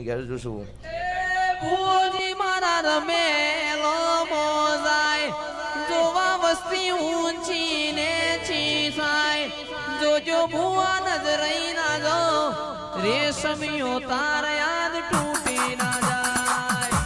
ઘેર જોશું ભુજી મારા રમેલો મોજાય જોવા વસ્તી ઊંચી ને છીસાય જોજો ભુવા નજરઈ ના જો રેશમિયો તાર યાદ તૂટી ના જાય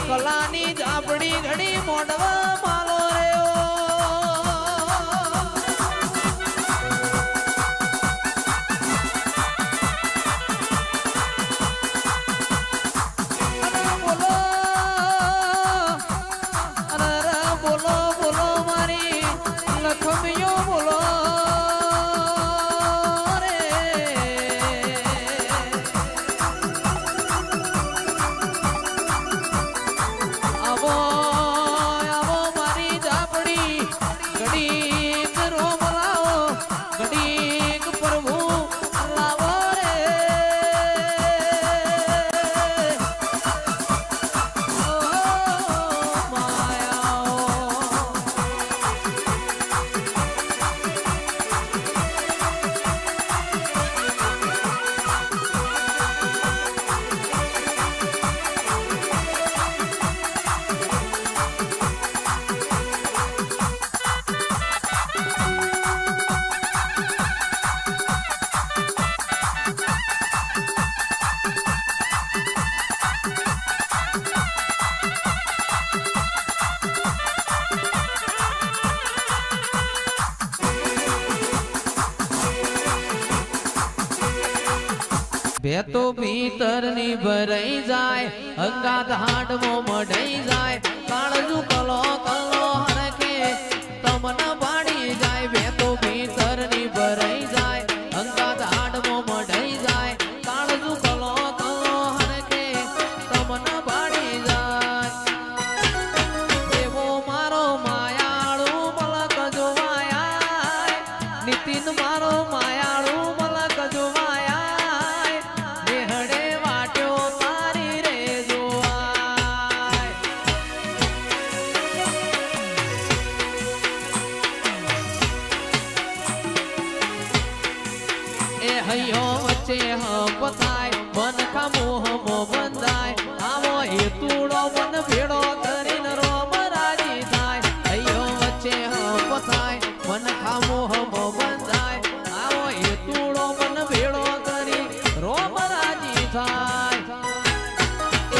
કલાની જાપડી ઘડી મોઢવા માલો રહ્યો બોલો બોલો મારી લખમિયો બોલો ભેતો ભીતરની ભરાઈ જાય અંગાત હાડમો મઢાઈ જાય કાળજુ કલો કલો હરખે તમને બાળી જાય ભેતો ભીતરની ભરાઈ જાય અંગાત હાડમો મઢાઈ જાય કાળજુ કલો કલો હરખે મનખા મોહમો બંધાય આવો હેતુડો મન ભેડો કરીને રોમ રાજી થાય અયો વચ્ચે હપ થાય મનખા મોહમો બંધાય આવો હેતુડો મન ભેડો કરી રોમ રાજી થાય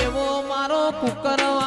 એવો મારો કુકરવા